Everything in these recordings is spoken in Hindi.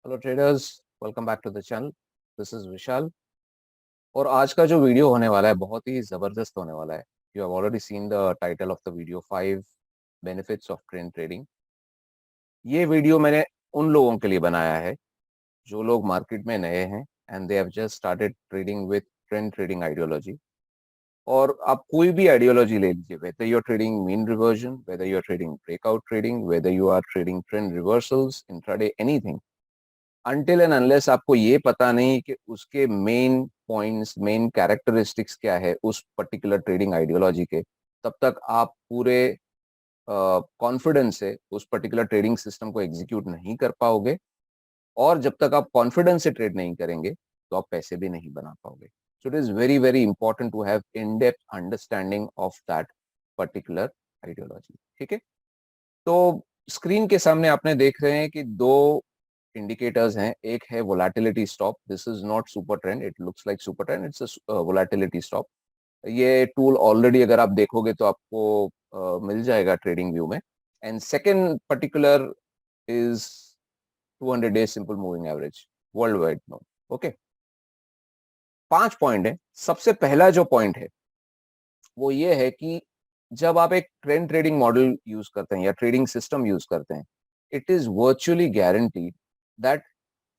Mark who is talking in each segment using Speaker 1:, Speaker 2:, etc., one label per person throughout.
Speaker 1: Hello traders, welcome back to the channel. This is Vishal. और आज का जो वीडियो होने वाला है बहुत ही ज़बरदस्त होने वाला है। You have already seen the title of the video, 5 benefits of trend trading. ये वीडियो मैंने उन लोगों के लिए बनाया है जो लोग मार्केट में नए हैं and they have just started trading with trend trading ideology. और आप कोई भी आइडियोलॉजी ले लीजिए, whether you are trading mean reversion, whether you are trading breakout trading, whether you are trading trend reversals, intraday, anything, until and unless आपको ये पता नहीं कि उसके मेन पॉइंट्स, मेन कैरेक्टरिस्टिक्स क्या है उस पर्टिकुलर ट्रेडिंग आइडियोलॉजी के, तब तक आप पूरे कॉन्फिडेंस से उस पर्टिकुलर ट्रेडिंग सिस्टम को एग्जीक्यूट नहीं कर पाओगे। और जब तक आप कॉन्फिडेंस से ट्रेड नहीं करेंगे तो आप पैसे भी नहीं बना पाओगे। So it is very very important to have in depth understanding of that particular ideology. ठीक है, तो स्क्रीन के सामने आपने देख रहे हैं कि दो इंडिकेटर्स हैं। एक है volatility stop, this is not super trend, it looks like super trend, it's volatility stop. ये टूल ऑलरेडी अगर आप देखोगे तो आपको मिल जाएगा ट्रेडिंग व्यू में। And second particular is 200 days simple moving average world wide no. Okay, 5 point है। सबसे पहला जो पॉइंट है वो ये है कि जब आप एक ट्रेंड ट्रेडिंग मॉडल यूज करते हैं या ट्रेडिंग सिस्टम यूज करते हैं, it is virtually guaranteed that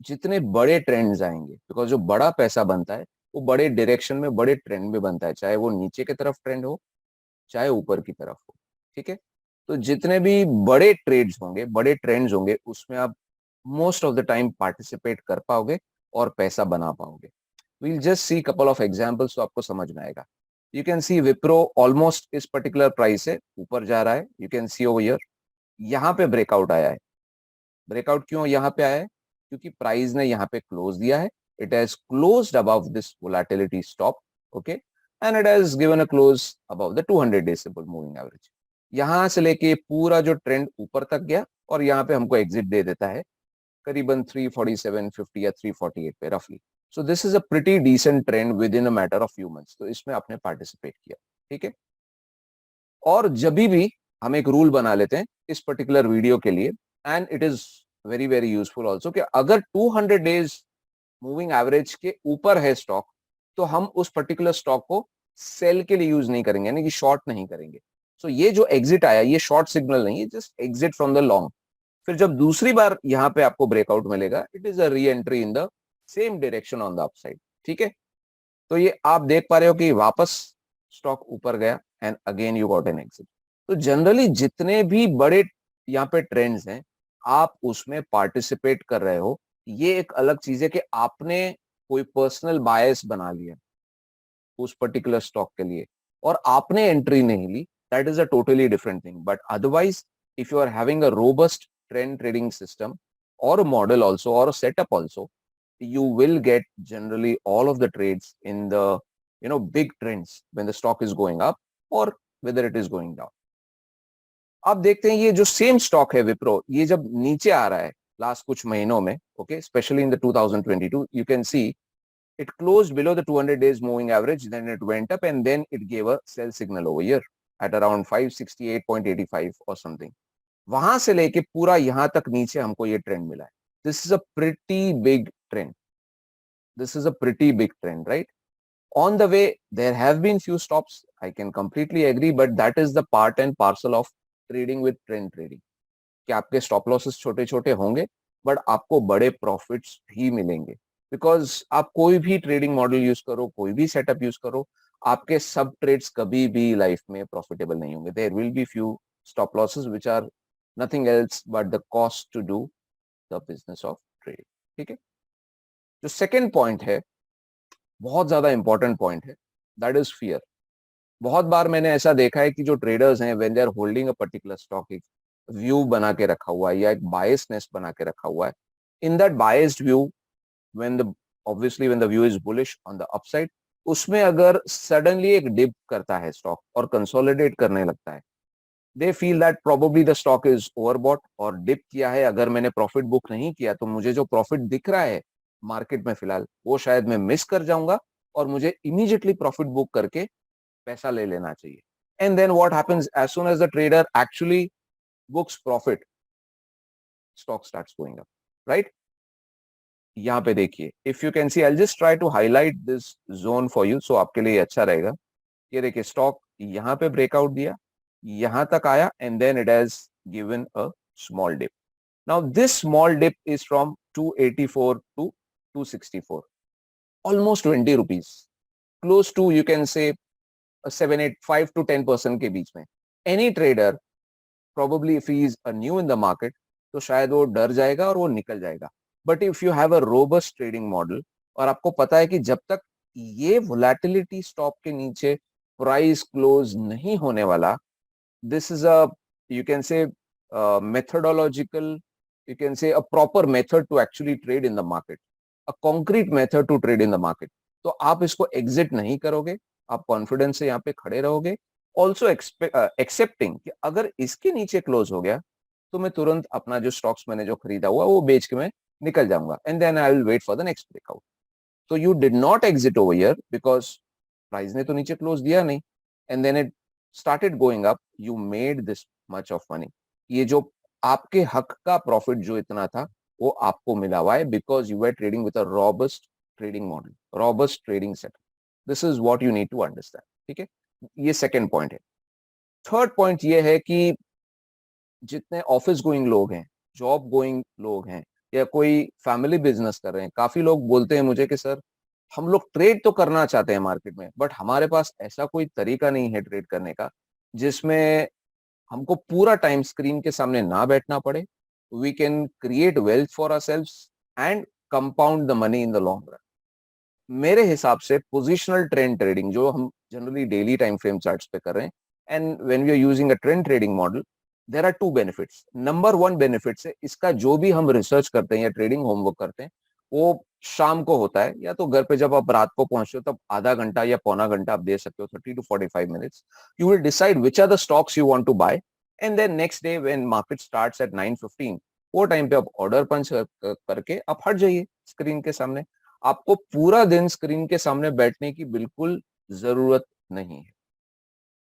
Speaker 1: जितने बड़े ट्रेंड्स आएंगे, बिकॉज जो बड़ा पैसा बनता है वो बड़े डायरेक्शन में, बड़े ट्रेंड में बनता है, चाहे वो नीचे की तरफ ट्रेंड हो चाहे ऊपर की तरफ हो। ठीक है, तो जितने भी बड़े ट्रेड्स होंगे, बड़े ट्रेंड्स होंगे, उसमें आप most of the time participate कर पाओगे और पैसा बना पाओगे। we'll just see couple of examples तो आपको समझ में आएगा। You can see Wipro almost इस पर्टिकुलर प्राइस से ऊपर जा रहा है। You can see over here, यहाँ पे ब्रेकआउट आया है। ब्रेकआउट क्यों यहाँ पे आया है? क्योंकि प्राइस ने यहाँ पे क्लोज दिया है। It has closed above this volatility stop, okay, and it has given a close above the 200 day simple moving average. यहां से लेके पूरा जो ट्रेंड ऊपर तक गया और यहाँ पे हमको एग्जिट दे देता है करीबन 347.50 या 348 पे रफली। So this is a pretty decent trend within a matter of few months. तो इसमें आपने पार्टिसिपेट किया। ठीक है, और जब भी हम एक रूल बना लेते हैं इस पर्टिकुलर वीडियो के लिए, and it is very very useful also, कि अगर 200 डेज मूविंग एवरेज के ऊपर है स्टॉक तो हम उस पर्टिकुलर स्टॉक को सेल के लिए यूज नहीं करेंगे, यानी कि शॉर्ट नहीं करेंगे। सो ये जो एग्जिट आया ये शॉर्ट सिग्नल नहीं है, just exit from the long. फिर जब दूसरी बार यहाँ पे आपको ब्रेकआउट मिलेगा, it is a re entry in the same direction on the upside. ठीक है, तो ये आप देख पा रहे हो कि वापस स्टॉक ऊपर गया and again you got an exit. तो जनरली जितने भी बड़े यहाँ पे ट्रेंड्स हैं आप उसमें पार्टिसिपेट कर रहे हो। ये एक अलग चीज है कि आपने कोई पर्सनल बायस बना लिया उस पर्टिकुलर स्टॉक के लिए और आपने एंट्री नहीं ली, that is a totally different thing. But otherwise if you are having a robust trend trading system or a model also or a setup also, you will get generally all of the trades in the big trends when the stock is going up or whether it is going down. आप देखते हैं ये जो सेम स्टॉक है विप्रो, ये जब नीचे आ रहा है लास्ट कुछ महीनों में, okay, specially in the 2022, you can see it closed below the 200 days moving average, then it went up and then it gave a sell signal over here at around 568.85 or something. वहां से लेके पूरा यहां तक नीचे हमको ये ट्रेंड मिला है। This is a pretty big trend, this is a pretty big trend, right? On the way there have been few stops, I can completely agree, but that is the part and parcel of trading with trend trading, कि आपके स्टॉप लॉसेस छोटे छोटे होंगे बट आपको बड़े प्रॉफिट्स भी मिलेंगे। बिकॉज आप कोई भी ट्रेडिंग मॉडल यूज करो, कोई भी सेटअप यूज करो, आपके सब ट्रेड्स कभी भी लाइफ में प्रॉफिटेबल नहीं होंगे। There will be few stop losses which are nothing else but the cost to do the business of trading. ठीक है, जो सेकेंड पॉइंट है बहुत ज्यादा इंपॉर्टेंट पॉइंट है, दैट इज फियर। बहुत बार मैंने ऐसा देखा है कि जो ट्रेडर्स हैं when they are holding a particular stock, एक व्यू बना के रखा हुआ है या एक बायसनेस बना के रखा हुआ है। In that biased view, when the obviously when the view is bullish on the upside, उसमें अगर सडनली एक डिप करता है स्टॉक और कंसोलिडेट करने लगता है, they feel that probably the stock is overbought और डिप किया है। अगर मैंने प्रॉफिट बुक नहीं किया तो मुझे जो प्रॉफिट दिख रहा है मार्केट में फिलहाल वो शायद मैं मिस कर जाऊंगा और मुझे इमीडिएटली प्रॉफिट बुक करके पैसा ले लेना चाहिए। And then what happens, as soon as the trader actually books profit, stock starts going up, right? यहाँ पे देखिए, if you can see, I just try to highlight this zone for you, so आपके लिए अच्छा रहेगा। ये देखिए, स्टॉक यहाँ पे ब्रेकआउट दिया, यहाँ तक आया, and then it has given a small dip. Now this small dip is from 284 to 264, almost 20 rupees, close to you can say 7 8 5 to 10% के बीच में। Any trader probably if he is a new in the market, तो शायद वो डर जाएगा और वो निकल जाएगा। But if you have a robust trading model, और आपको पता है कि जब तक ये वोलेटिलिटी स्टॉप के नीचे प्राइस क्लोज नहीं होने वाला, this is a, you can say, methodological, you can say a proper method to actually trade in the market, a concrete method to trade in the market, तो आप इसको एग्जिट नहीं करोगे, आप कॉन्फिडेंस से यहाँ पे खड़े रहोगे, ऑल्सो एक्सेप्टिंग कि अगर इसके नीचे क्लोज हो गया तो मैं तुरंत अपना जो स्टॉक्स मैंने जो खरीदा हुआ वो बेच के मैं निकल जाऊंगा, and then I will wait for the next breakout. तो you did not exit over here because price ने तो नीचे क्लोज दिया नहीं, and then it started going up, you made this much of money. ये जो आपके हक का प्रॉफिट जो इतना था वो आपको मिला हुआ है, because you are trading with a robust trading model, robust trading setup. This is what you need to understand, ठीक है। ये सेकेंड पॉइंट है। थर्ड पॉइंट ये है कि जितने ऑफिस गोइंग लोग हैं, जॉब गोइंग लोग हैं, या कोई फैमिली बिजनेस कर रहे हैं, काफी लोग बोलते हैं मुझे कि सर हम लोग ट्रेड तो करना चाहते हैं मार्केट में, बट हमारे पास ऐसा कोई तरीका नहीं है ट्रेड करने का जिसमें हमको पूरा टाइम स्क्रीन के सामने ना बैठना पड़े, we can create wealth for ourselves and compound the money in the long run. मेरे हिसाब से पोजिशनल ट्रेंड ट्रेडिंग जो हम generally daily time frame charts पे कर रहे हैं, and when we are using a trend trading model, there are two benefits. Number one benefit है इसका, जो भी हम रिसर्च करते हैं या ट्रेडिंग होमवर्क करते हैं वो शाम को होता है, या तो घर पे जब आप रात को पहुंचते हो तब आधा घंटा या पौना घंटा आप दे सकते हो, 30 to 45 minutes। You will decide which are the stocks you want to buy, and then next day when market starts at 9:15, वो टाइम पे आप ऑर्डर पंच करके आप हट जाइए स्क्रीन के सामने। आपको पूरा दिन स्क्रीन के सामने बैठने की बिल्कुल जरूरत नहीं है।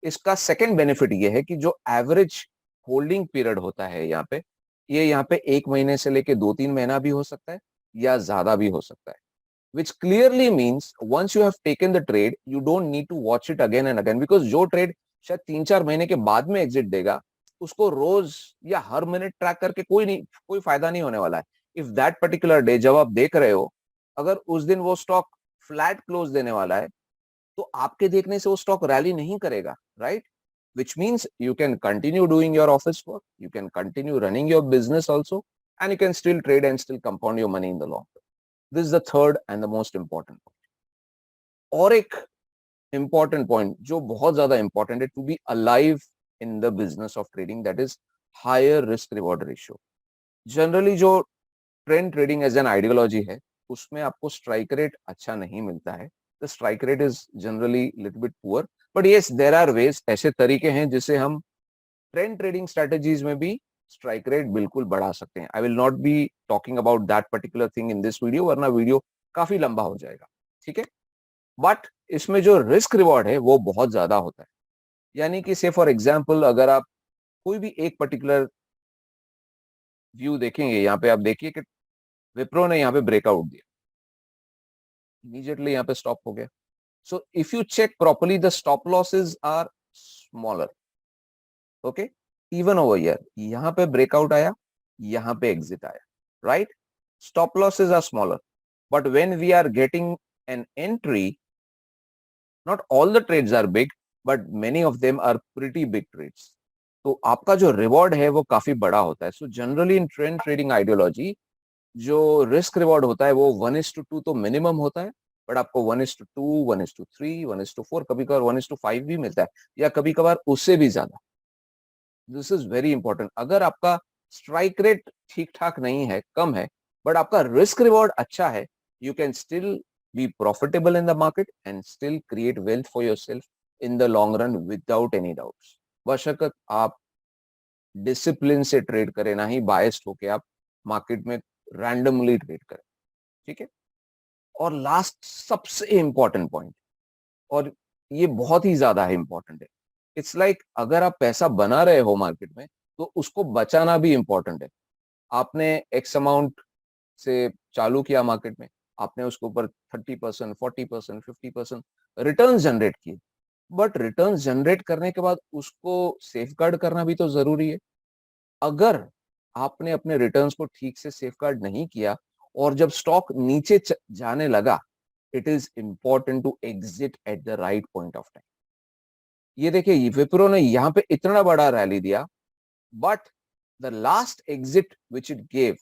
Speaker 1: इसका सेकंड बेनिफिट ये है कि जो एवरेज होल्डिंग पीरियड होता है यहाँ पे, ये यहाँ पे 1 महीने से लेके 2-3 महीना भी हो सकता है या ज्यादा भी हो सकता है, which clearly means once you have taken the trade you don't need to watch it again and again, because जो ट्रेड शायद 3-4 महीने के बाद में एग्जिट देगा उसको रोज या हर मिनट ट्रैक करके कोई फायदा नहीं होने वाला है। इफ दैट पर्टिकुलर डे जब आप देख रहे हो, अगर उस दिन वो स्टॉक फ्लैट क्लोज देने वाला है तो आपके देखने से वो स्टॉक रैली नहीं करेगा, right? Which means you can continue doing your office work, you can continue running your business also, and you can still trade and still compound your money in the long term. This is the third and the most important point. और एक important point जो बहुत ज्यादा important है, to be alive in the business of trading, that is higher risk reward ratio. Generally जो trend trading as an ideology है उसमें आपको स्ट्राइक रेट अच्छा नहीं मिलता है, the strike rate is generally little bit poor, but yes there are ways, ऐसे तरीके हैं जिससे हम ट्रेंड ट्रेडिंग स्ट्रेटेजीज में भी स्ट्राइक रेट बिल्कुल बढ़ा सकते हैं। I will not be talking about that particular thing in this video, वरना वीडियो काफी लंबा हो जाएगा, ठीक है। बट इसमें जो रिस्क रिवॉर्ड है वो बहुत ज्यादा होता है। यानी कि से फॉर एग्जाम्पल अगर आप कोई भी एक पर्टिकुलर व्यू देखेंगे, यहाँ पे आप देखिए कि विप्रो ने यहाँ पे ब्रेकआउट दिया, इमीडिएटली यहाँ पे स्टॉप हो गया। So if you check properly the stop losses are smaller, okay, even over here यहाँ पे ब्रेकआउट आया, यहाँ पे एग्जिट आया, right? Stop losses are smaller, but when we are getting an entry, not all the trades are big but many of them are pretty big trades, तो आपका जो रिवॉर्ड है वो काफी बड़ा होता है। So generally in trend trading ideology जो रिस्क रिवॉर्ड होता है वो 1:2 तो मिनिमम होता है, बट आपको 1:2, 1:3, 1:4, कभी कभार 1:5 भी मिलता है, या कभी कभार उससे भी ज्यादा। This is very important. अगर आपका स्ट्राइक रेट ठीक ठाक नहीं है, कम है, बट आपका रिस्क रिवॉर्ड अच्छा है, you can still be profitable in the market and still create wealth for your self in the long run without any doubts. बशर्ते आप डिसिप्लिन से ट्रेड करें, ना ही बायस्ड होके आप मार्केट में रैंडमली ट्रेड करें, ठीक है। और लास्ट सबसे इंपॉर्टेंट पॉइंट, और ये बहुत ही ज्यादा है इंपॉर्टेंट है, इट्स लाइक अगर आप पैसा बना रहे हो मार्केट में तो उसको बचाना भी इंपॉर्टेंट है। आपने एक्स अमाउंट से चालू किया मार्केट में, आपने उसके ऊपर 30%, 40%, 50% रिटर्न जनरेट किए, बट रिटर्न जनरेट करने के बाद उसको सेफगार्ड करना भी तो जरूरी है। अगर आपने अपने रिटर्न्स को ठीक से सेफगार्ड नहीं किया और जब स्टॉक नीचे जाने लगा, it is important to exit at the right point of time. ये देखिए विप्रो ने यहां पे इतना बड़ा रैली दिया, but the last exit which it gave,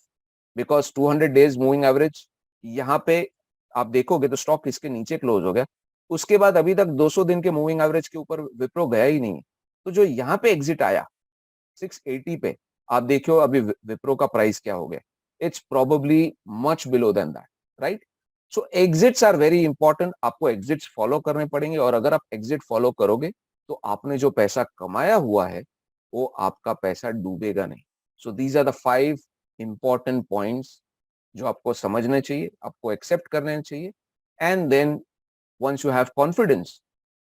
Speaker 1: because 200 days moving average यहां पे आप देखोगे तो स्टॉक इसके नीचे क्लोज हो गया, उसके बाद अभी तक 200 दिन के मूविंग एवरेज के ऊपर विप्रो गया ही नहीं। तो जो यहां पे एग्जिट आया 680 पे, आप देखियो अभी विप्रो का प्राइस क्या हो गया, it's probably much below than that, right. So exits are very important, आपको एग्जिट्स फॉलो करने पड़ेंगे, और अगर आप एग्जिट फॉलो करोगे तो आपने जो पैसा कमाया हुआ है वो आपका पैसा डूबेगा नहीं। So these are the 5 important points जो आपको समझने चाहिए, आपको एक्सेप्ट करने चाहिए, and then once you have confidence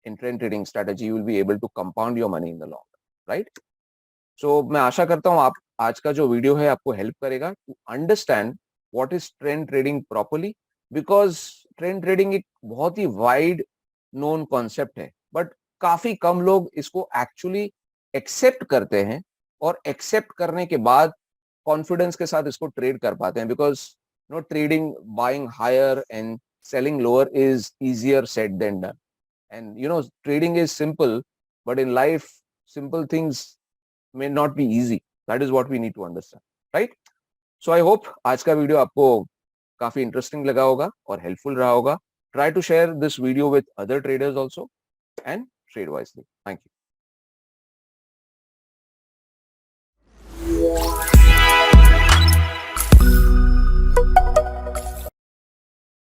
Speaker 1: in trend trading strategy, you will be able to compound your money in the long run, right? So मैं आशा करता हूं आप आज का जो वीडियो है आपको हेल्प करेगा to understand what is trend trading properly, because trend trading एक बहुत ही वाइड नोन कॉन्सेप्ट है, बट काफी कम लोग इसको एक्चुअली एक्सेप्ट करते हैं, और एक्सेप्ट करने के बाद कॉन्फिडेंस के साथ इसको ट्रेड कर पाते हैं, because trading buying higher and selling lower is easier said than done. And trading is simple, but in life simple things may not be easy. That is what we need to understand, right? So I hope आज का वीडियो आपको काफी इंटरेस्टिंग लगा होगा और हेल्पफुल रहा होगा. Try to share this video with other traders also and trade wisely. Thank you.